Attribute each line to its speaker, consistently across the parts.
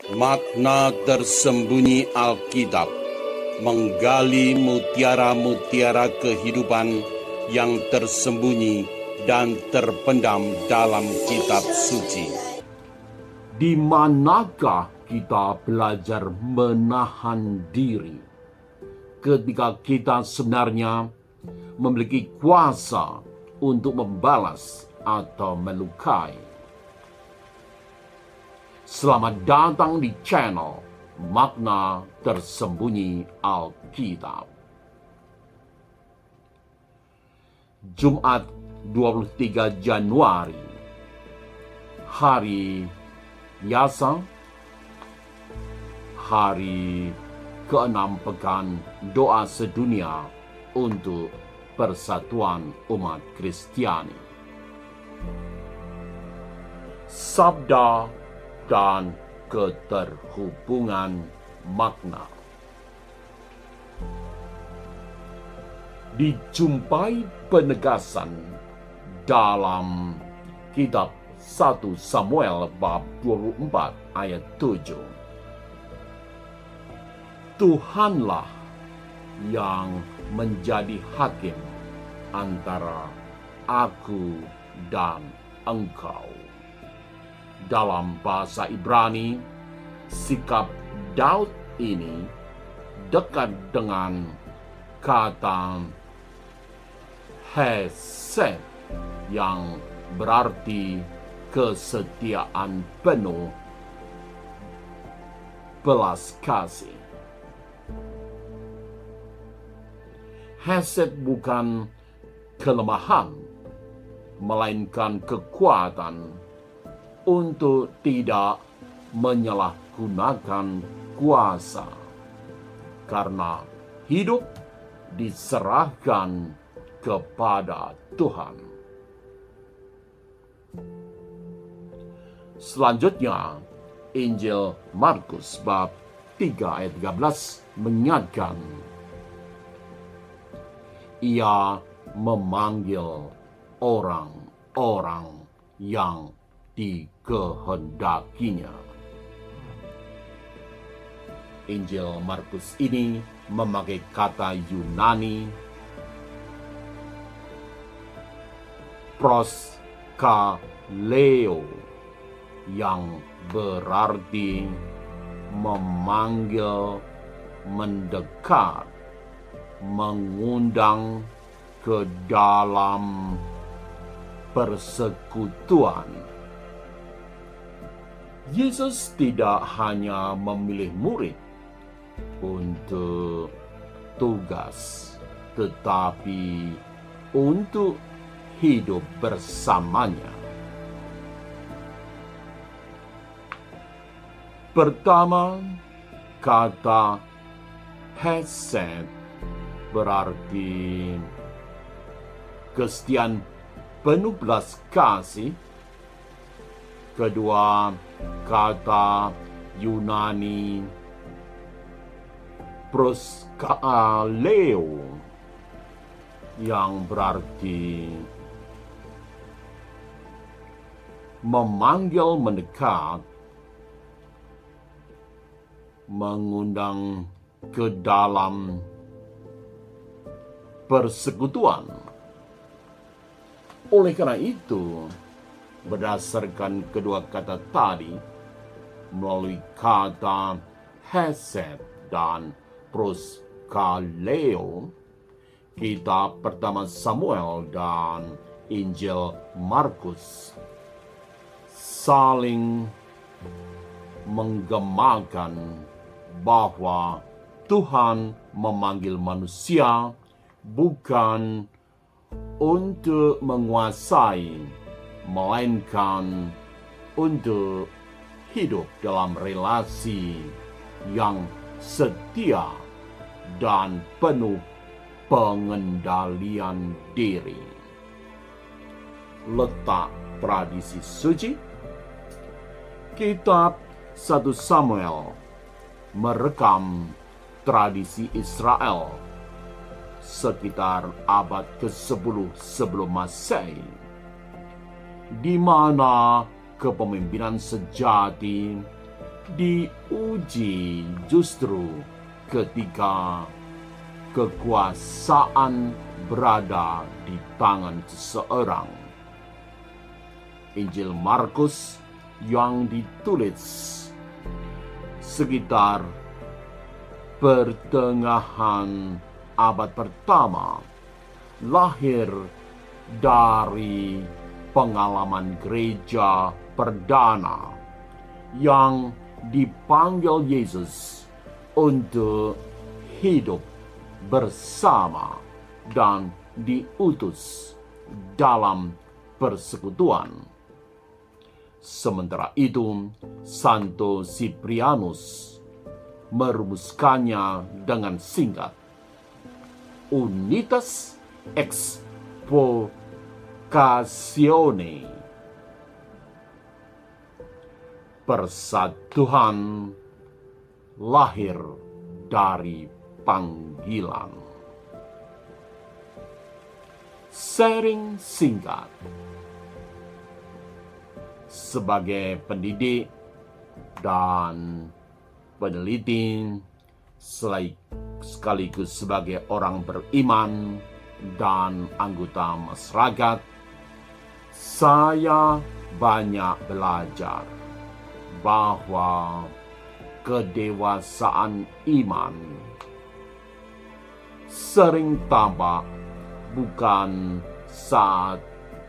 Speaker 1: Makna tersembunyi Alkitab menggali mutiara-mutiara kehidupan yang tersembunyi dan terpendam dalam kitab suci.
Speaker 2: Di manakah kita belajar menahan diri ketika kita sebenarnya memiliki kuasa untuk membalas atau melukai? Selamat datang di channel Makna Tersembunyi Alkitab. Jumat 23 Januari, hari Yasa, hari ke-6 pekan doa sedunia untuk persatuan umat Kristiani. Sabda dan keterhubungan makna. Dijumpai penegasan dalam kitab 1 Samuel bab 24 ayat 7. Tuhanlah yang menjadi hakim antara aku dan engkau. Dalam bahasa Ibrani, sikap Daud ini dekat dengan kata hesed yang berarti kesetiaan penuh, belas kasih. Hesed bukan kelemahan, melainkan kekuatan untuk tidak menyalahgunakan kuasa, karena hidup diserahkan kepada Tuhan. Selanjutnya, Injil Markus bab 3 ayat 13 menyatakan, Ia memanggil orang-orang yang dikehendakinya. Injil Markus ini memakai kata Yunani proskaleo yang berarti memanggil, mendekat, mengundang ke dalam persekutuan. Yesus tidak hanya memilih murid untuk tugas, tetapi untuk hidup bersamanya. Pertama, kata hesed berarti kesetiaan penuh belas kasih. Kedua, kata Yunani proskaleo yang berarti memanggil, mendekat, mengundang ke dalam persekutuan. Oleh karena itu, berdasarkan kedua kata tadi, melalui kata hesed dan proskaleo, kitab pertama Samuel dan Injil Markus saling menggemakan bahwa Tuhan memanggil manusia bukan untuk menguasai, melainkan untuk hidup dalam relasi yang setia dan penuh pengendalian diri. Letak tradisi suci, kitab 1 Samuel merekam tradisi Israel sekitar abad ke-10 sebelum Masehi, di mana kepemimpinan sejati diuji justru ketika kekuasaan berada di tangan seseorang. Injil Markus yang ditulis sekitar pertengahan abad pertama lahir dari pengalaman gereja perdana yang dipanggil Yesus untuk hidup bersama dan diutus dalam persekutuan. Sementara itu, Santo Siprianus merumuskannya dengan singkat, Unitas Expocatione, persatuan lahir dari panggilan. Sharing singkat. Sebagai pendidik dan peneliti, sekaligus sebagai orang beriman dan anggota masyarakat, saya banyak belajar bahwa kedewasaan iman sering tampak bukan saat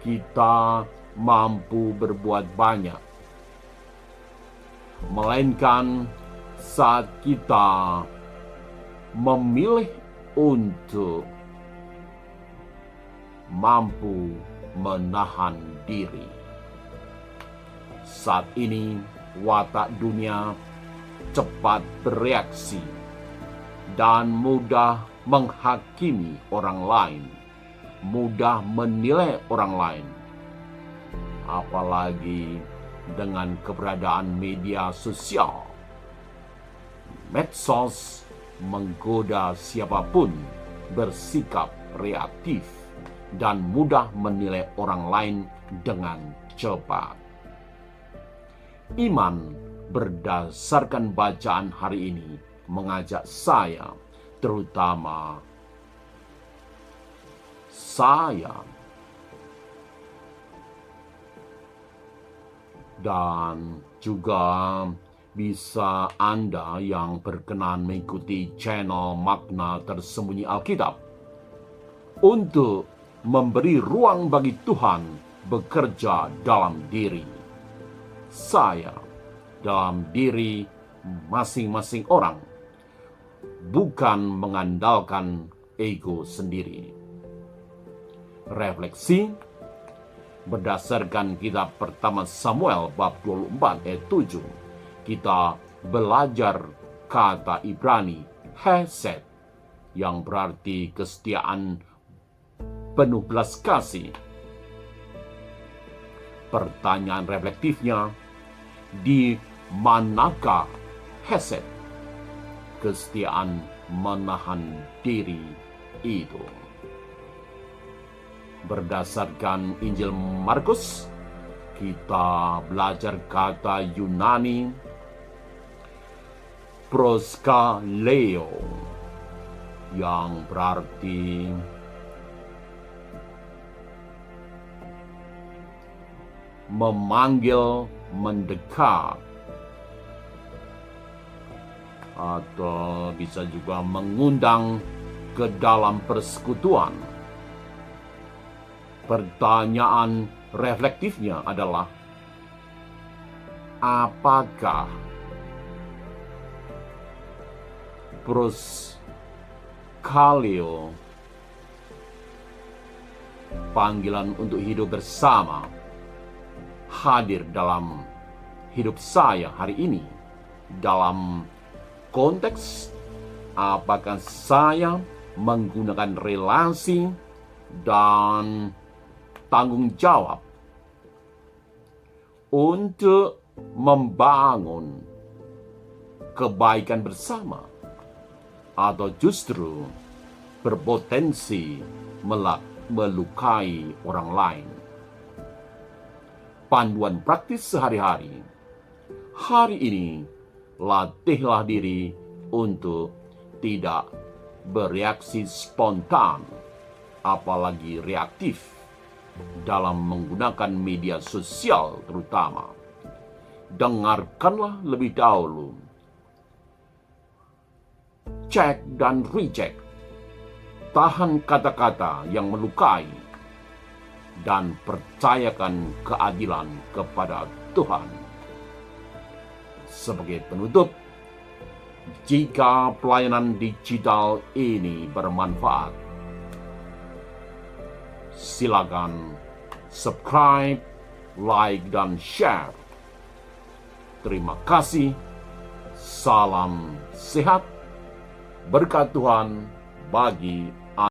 Speaker 2: kita mampu berbuat banyak, melainkan saat kita memilih untuk mampu menahan diri. Saat ini watak dunia cepat bereaksi dan mudah menghakimi orang lain, mudah menilai orang lain. Apalagi dengan keberadaan media sosial, medsos menggoda siapapun bersikap reaktif dan mudah menilai orang lain dengan cepat. Iman berdasarkan bacaan hari ini mengajak saya, terutama saya, dan juga bisa Anda yang berkenan mengikuti channel Makna Tersembunyi Alkitab untuk memberi ruang bagi Tuhan bekerja dalam diri saya, dalam diri masing-masing orang, bukan mengandalkan ego sendiri. Refleksi berdasarkan kitab pertama Samuel bab 24 ayat 7, kita belajar kata Ibrani hesed yang berarti kesetiaan penuh belas kasih. Pertanyaan reflektifnya, di manakah hesed, kesetiaan menahan diri itu? Berdasarkan Injil Markus, kita belajar kata Yunani proskaleo yang berarti memanggil, mendekat, atau bisa juga mengundang ke dalam persekutuan. Pertanyaan reflektifnya adalah, apakah proskaleo, panggilan untuk hidup bersama, hadir dalam hidup saya hari ini? Dalam konteks, apakah saya menggunakan relasi dan tanggung jawab untuk membangun kebaikan bersama, atau justru berpotensi melukai orang lain? Panduan praktis sehari-hari. Hari ini latihlah diri untuk tidak bereaksi spontan, apalagi reaktif dalam menggunakan media sosial terutama. Dengarkanlah lebih dahulu, cek dan recheck, tahan kata-kata yang melukai, dan percayakan keadilan kepada Tuhan. Sebagai penutup, jika pelayanan digital ini bermanfaat, silakan subscribe, like, dan share. Terima kasih. Salam sehat. Berkat Tuhan bagi